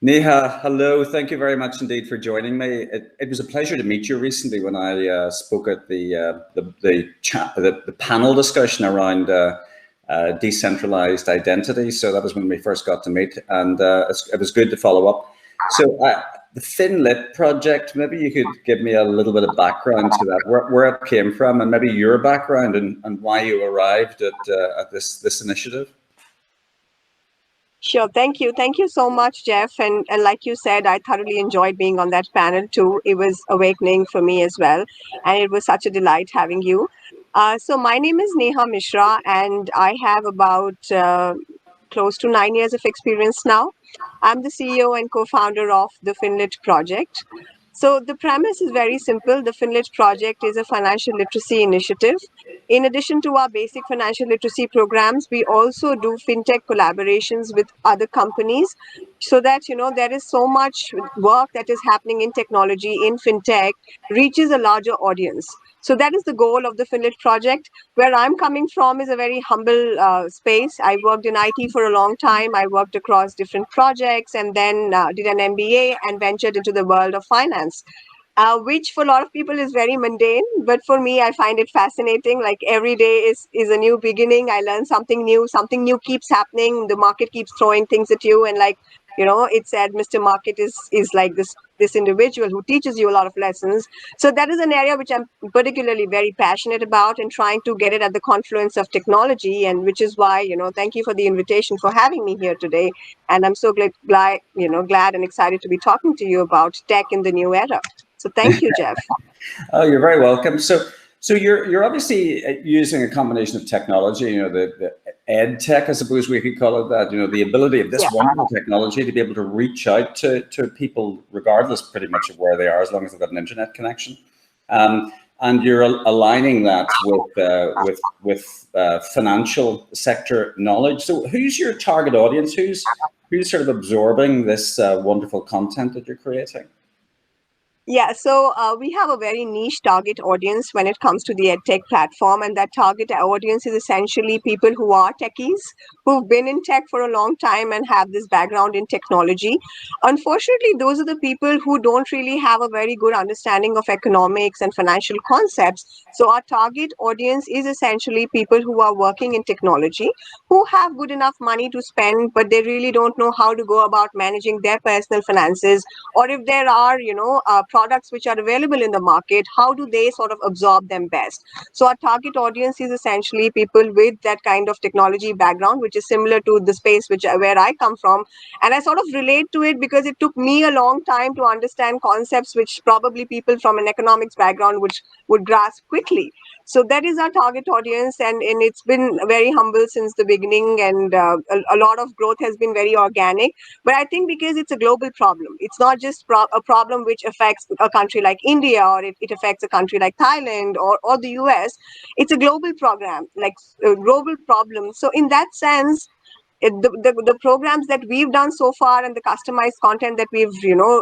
Neha, hello. Thank you very much indeed for joining me. It was a pleasure to meet you recently when I spoke at the panel discussion around decentralized identity. So that was when we first got to meet, and it was good to follow up. So the FinLit project, maybe you could give me a little bit of background to that, where it came from, and maybe your background and why you arrived at this initiative. Sure. Thank you. Thank you so much, Jeff. And like you said, I thoroughly enjoyed being on that panel too. It was awakening for me as well. And it was such a delight having you. So my name is Neha Misra, and I have about close to 9 years of experience now. I'm the CEO and co-founder of the FinLit project. So the premise is very simple. The FinLit project is a financial literacy initiative. In addition to our basic financial literacy programs, we also do fintech collaborations with other companies so that there is so much work that is happening in technology in fintech reaches a larger audience. So that is the goal of the FinLit project. Where I'm coming from is a very humble space. I worked in IT for a long time. I worked across different projects and then did an MBA and ventured into the world of finance. Which for a lot of people is very mundane, but for me, I find it fascinating. Like every day is a new beginning. I learn something new. Something new keeps happening. The market keeps throwing things at you, and like it said, Mr. Market is like this individual who teaches you a lot of lessons. So that is an area which I'm particularly very passionate about, and trying to get it at the confluence of technology, and which is why thank you for the invitation for having me here today. And I'm so glad and excited to be talking to you about tech in the new era. So thank you, Jeff. Oh, you're very welcome. So you're obviously using a combination of technology, the ed tech, I suppose we could call it that, the ability of this wonderful technology to be able to reach out to people regardless pretty much of where they are, as long as they've got an internet connection. And you're aligning that with financial sector knowledge. So who's your target audience? Who's sort of absorbing this wonderful content that you're creating? Yeah, so we have a very niche target audience when it comes to the EdTech platform, and that target audience is essentially people who are techies, who've been in tech for a long time and have this background in technology. Unfortunately, those are the people who don't really have a very good understanding of economics and financial concepts. So our target audience is essentially people who are working in technology, who have good enough money to spend, but they really don't know how to go about managing their personal finances, or if there are products which are available in the market, how do they sort of absorb them best? So our target audience is essentially people with that kind of technology background, which is similar to the space where I come from. And I sort of relate to it because it took me a long time to understand concepts which probably people from an economics background which would grasp quickly. So that is our target audience, and it's been very humble since the beginning, and a lot of growth has been very organic. But I think because it's a global problem, it's not just a problem which affects a country like India, or it affects a country like Thailand or the US. It's a global program, like a global problem. So in that sense, the programs that we've done so far and the customized content that we've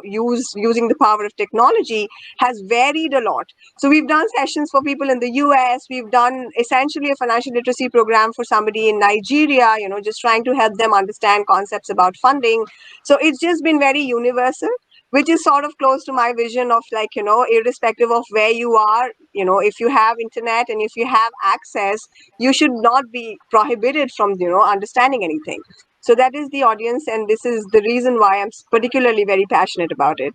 used using the power of technology has varied a lot. So we've done sessions for people in the US. We've done essentially a financial literacy program for somebody in Nigeria, just trying to help them understand concepts about funding. So it's just been very universal, which is sort of close to my vision of, like, irrespective of where you are, if you have internet and if you have access, you should not be prohibited from understanding anything. So that is the audience, and this is the reason why I'm particularly very passionate about it.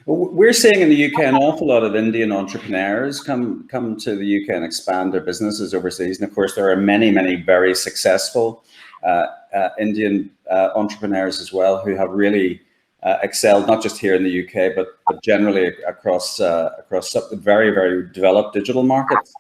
Well, we're seeing in the UK an awful lot of Indian entrepreneurs come to the UK and expand their businesses overseas. And of course, there are many very successful Indian entrepreneurs as well who have really excelled, not just here in the UK, but generally across very developed digital markets.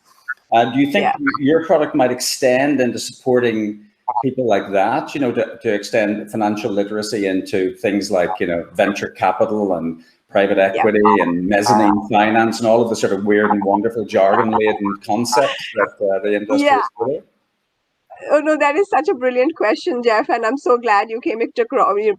Do you think your product might extend into supporting people like that, to extend financial literacy into things like, venture capital and private equity and mezzanine finance and all of the sort of weird and wonderful jargon-laden concepts that the industry is full of? Oh no, that is such a brilliant question, Jeff, and I'm so glad you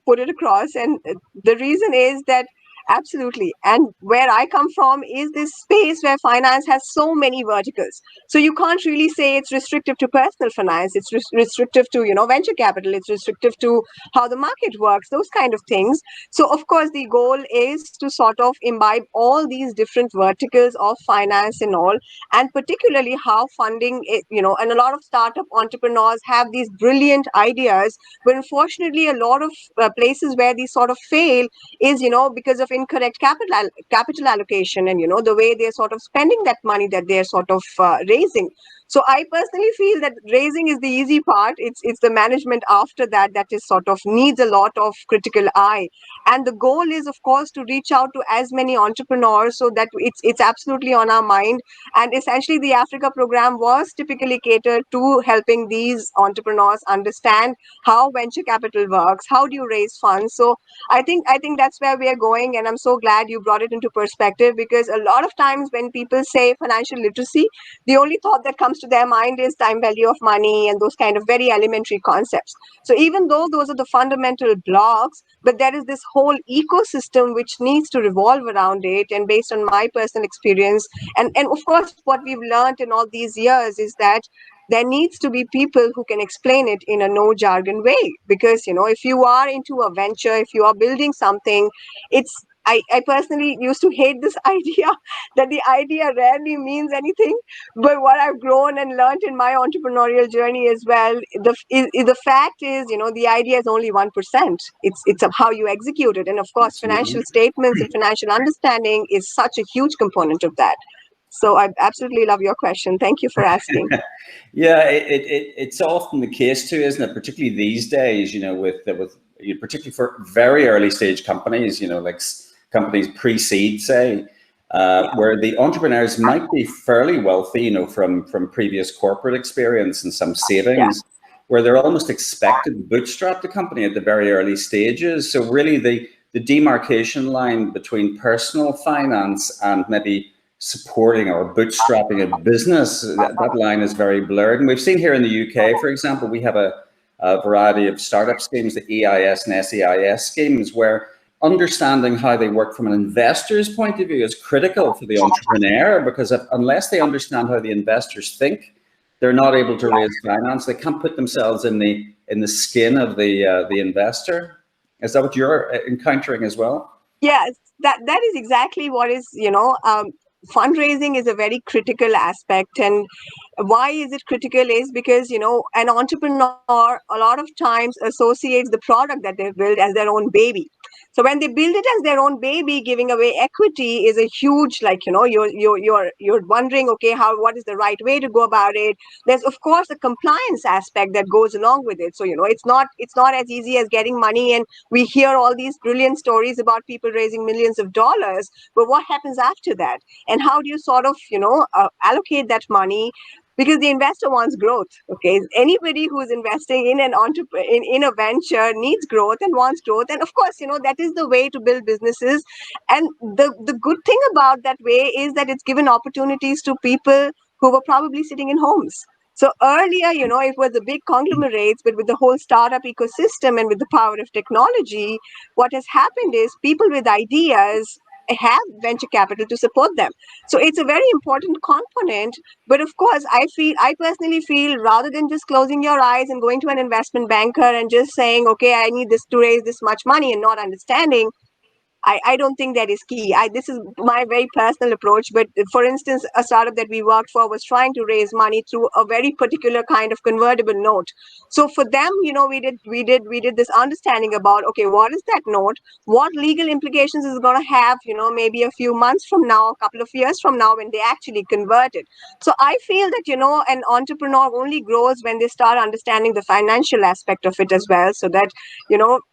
put it across. And the reason is that Absolutely. And where I come from is this space where finance has so many verticals. So you can't really say it's restrictive to personal finance. It's restrictive to, venture capital. It's restrictive to how the market works, those kind of things. So of course, the goal is to sort of imbibe all these different verticals of finance and all, and particularly how funding, and a lot of startup entrepreneurs have these brilliant ideas, but unfortunately, a lot of places where these sort of fail is because of incorrect capital allocation, and the way they're sort of spending that money that they're sort of raising. So I personally feel that raising is the easy part. It's the management after that that is sort of needs a lot of critical eye. And the goal is, of course, to reach out to as many entrepreneurs, so that it's absolutely on our mind. And essentially the Africa program was typically catered to helping these entrepreneurs understand how venture capital works, how do you raise funds. So I think that's where we are going, and I'm so glad you brought it into perspective, because a lot of times when people say financial literacy, the only thought that comes to their mind is time value of money and those kind of very elementary concepts. So even though those are the fundamental blocks, but there is this whole ecosystem which needs to revolve around it. And based on my personal experience, and of course what we've learned in all these years, is that there needs to be people who can explain it in a no jargon way. Because if you are into a venture, if you are building something, it's I personally used to hate this idea that the idea rarely means anything. But what I've grown and learned in my entrepreneurial journey as well, the fact is, the idea is only 1%. It's of how you execute it. And of course, financial Absolutely. statements and financial understanding is such a huge component of that. So I absolutely love your question. Thank you for asking. Yeah, it's often the case too, isn't it? Particularly these days, particularly for very early stage companies, like companies pre-seed, say, Yeah. where the entrepreneurs might be fairly wealthy, from previous corporate experience and some Yeah. savings, where they're almost expected to bootstrap the company at the very early stages. So really, the demarcation line between personal finance and maybe supporting or bootstrapping a business, that line is very blurred. And we've seen here in the UK, for example, we have a variety of startup schemes, the EIS and SEIS schemes, where understanding how they work from an investor's point of view is critical for the entrepreneur, because unless they understand how the investors think, they're not able to raise finance. They can't put themselves in the skin of the investor. Is that what you're encountering as well? Yes, that is exactly what is, fundraising is a very critical aspect. And why is it critical is because, an entrepreneur a lot of times associates the product that they've built as their own baby. So when they build it as their own baby, giving away equity is a huge, like, you're wondering, okay, what is the right way to go about it? There's of course a compliance aspect that goes along with it. So, it's not as easy as getting money. And we hear all these brilliant stories about people raising millions of dollars, but what happens after that? And how do you sort of allocate that money? Because the investor wants growth. Okay, anybody who's investing in an in a venture needs growth and wants growth. And of course, that is the way to build businesses. And the good thing about that way is that it's given opportunities to people who were probably sitting in homes. So earlier, it was the big conglomerates, but with the whole startup ecosystem and with the power of technology, what has happened is people with ideas have venture capital to support them. So it's a very important component. But of course, I personally feel, rather than just closing your eyes and going to an investment banker and just saying, okay, I need this to raise this much money, and not understanding, I don't think that is key. This is my very personal approach. But for instance, a startup that we worked for was trying to raise money through a very particular kind of convertible note. So for them, we did this understanding about, okay, what is that note? What legal implications is it going to have? Maybe a few months from now, a couple of years from now, when they actually convert it. So I feel that an entrepreneur only grows when they start understanding the financial aspect of it as well, so that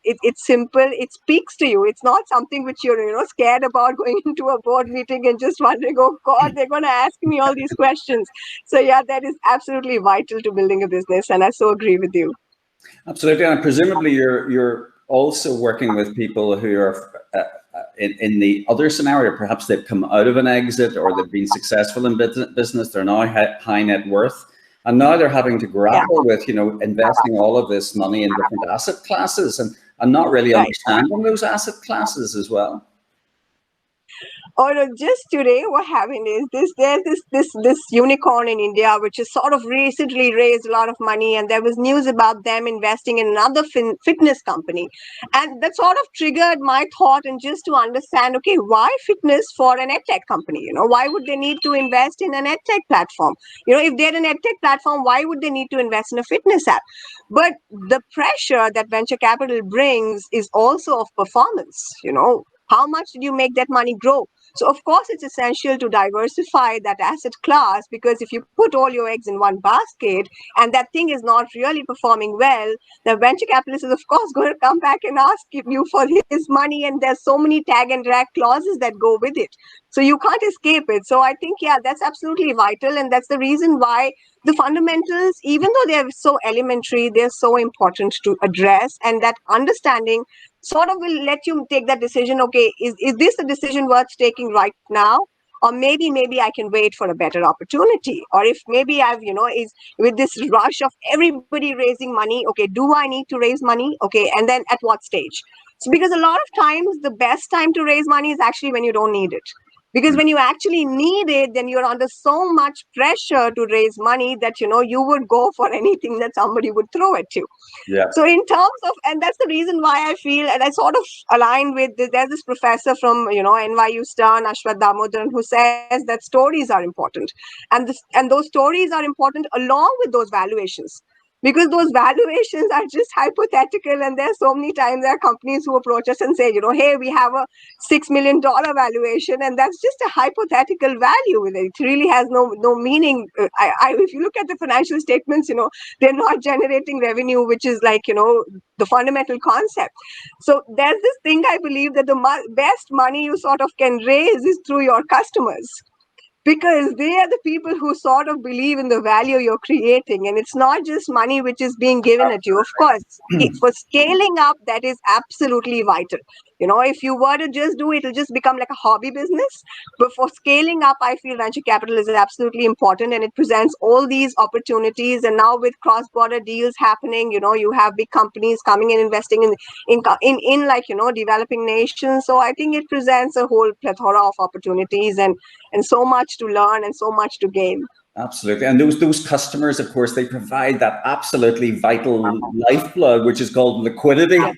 it's simple, it speaks to you. It's not something which you're scared about going into a board meeting and just wondering, oh god, they're going to ask me all these questions. So yeah, that is absolutely vital to building a business, and I so agree with you. Absolutely, and presumably you're also working with people who are in the other scenario. Perhaps they've come out of an exit, or they've been successful in business. They're now high net worth, and now they're having to grapple with investing all of this money in different asset classes, and not really Right. understanding those asset classes as well. Or just today, what happened is there's this unicorn in India which has sort of recently raised a lot of money, and there was news about them investing in another fitness company, and that sort of triggered my thought and just to understand, okay, why fitness for an edtech company? Why would they need to invest in an edtech platform? If they're an edtech platform, why would they need to invest in a fitness app? But the pressure that venture capital brings is also of performance. How much did you make that money grow? So, of course, it's essential to diversify that asset class, because if you put all your eggs in one basket and that thing is not really performing well, the venture capitalist is, of course, going to come back and ask you for his money. And there's so many tag and drag clauses that go with it. So, you can't escape it. So, I think, yeah, that's absolutely vital. And that's the reason why the fundamentals, even though they're so elementary, they're so important to address. And that understanding sort of will let you take that decision. Okay, is this a decision worth taking right now? Or maybe I can wait for a better opportunity. Or if maybe I've, is with this rush of everybody raising money, okay, do I need to raise money? Okay, and then at what stage? So because a lot of times the best time to raise money is actually when you don't need it. Because when you actually need it, then you're under so much pressure to raise money that, you would go for anything that somebody would throw at you. Yeah. So in terms of, and that's the reason why I feel, and I sort of align with this, there's this professor from, NYU Stern, Ashwath Damodaran, who says that stories are important. And those stories are important along with those valuations. Because those valuations are just hypothetical, and there's so many times there are companies who approach us and say, hey, we have a $6 million valuation, and that's just a hypothetical value. It really has no meaning. If you look at the financial statements, they're not generating revenue, which is like, the fundamental concept. So there's this thing, I believe, that the best money you sort of can raise is through your customers, because they are the people who sort of believe in the value you're creating, and it's not just money which is being given at you. Of course, for scaling up, that is absolutely vital. If you were to just do it, it'll just become like a hobby business. But for scaling up, I feel venture capital is absolutely important, and it presents all these opportunities. And now with cross-border deals happening, you have big companies coming and investing in like, developing nations. So I think it presents a whole plethora of opportunities, and so much to learn and so much to gain. Absolutely. And those customers, of course, they provide that absolutely vital lifeblood, which is called liquidity. I've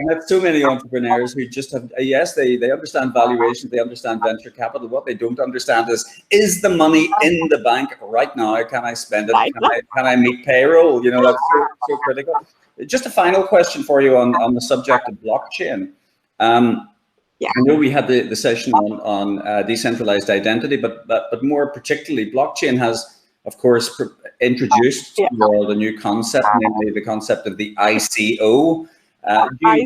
met so many entrepreneurs who just have, yes, they understand valuation, they understand venture capital. What they don't understand is the money in the bank right now? Can I spend it? Can I meet payroll? That's so critical. Just a final question for you on the subject of blockchain. I know we had the session on decentralized identity, but more particularly, blockchain has, of course, introduced to the world a new concept, namely the concept of the ICO. Do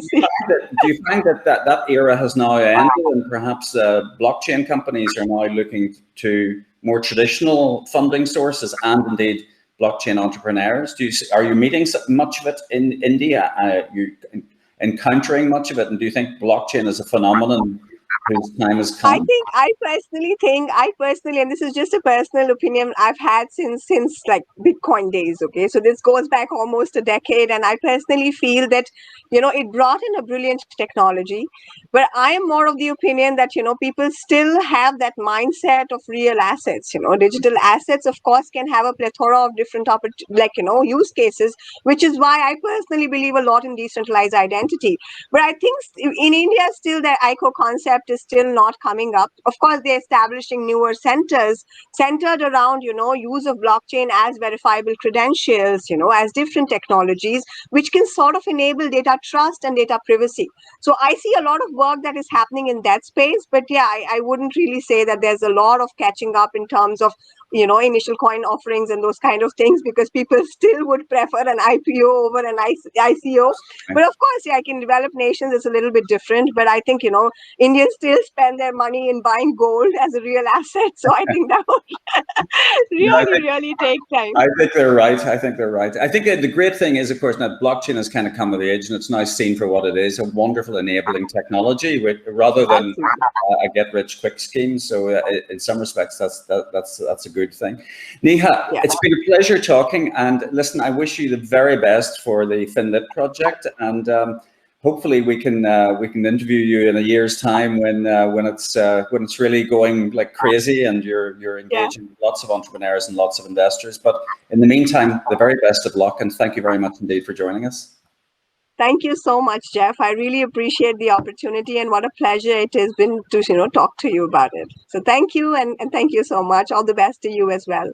you find that era has now ended, and perhaps blockchain companies are now looking to more traditional funding sources, and indeed blockchain entrepreneurs? Are you meeting much of it in India? You encountering much of it, and do you think blockchain is a phenomenon whose time has come? I personally, and this is just a personal opinion I've had since like Bitcoin days. Okay, so this goes back almost a decade, and I personally feel that it brought in a brilliant technology, but I am more of the opinion that people still have that mindset of real assets. Digital assets, of course, can have a plethora of different use cases, which is why I personally believe a lot in decentralized identity. But I think in India, still the ICO concept is still not coming up. Of course, they're establishing newer centers centered around, use of blockchain as verifiable credentials, as different technologies, which can sort of enable data trust and data privacy. So I see a lot of work that is happening in that space. But yeah, I wouldn't really say that there's a lot of catching up in terms of initial coin offerings and those kind of things, because people still would prefer an IPO over an ICO. But of course, yeah, like in developed nations, it's a little bit different. But I think, Indians still spend their money in buying gold as a real asset. So I think that would really take time. I think they're right. I think the great thing is, of course, now blockchain has kind of come of age, and it's now seen for what it is, a wonderful enabling technology, rather than a get-rich-quick scheme. So in some respects, that's a good thing. Neha, It's been a pleasure talking. And listen, I wish you the very best for the FinLit project. And hopefully we can interview you in a year's time when it's really going like crazy and you're Yeah. engaging lots of entrepreneurs and lots of investors. But in the meantime, the very best of luck, and thank you very much indeed for joining us. Thank you so much, Jeff. I really appreciate the opportunity, and what a pleasure it has been to talk to you about it. So thank you, and thank you so much. All the best to you as well.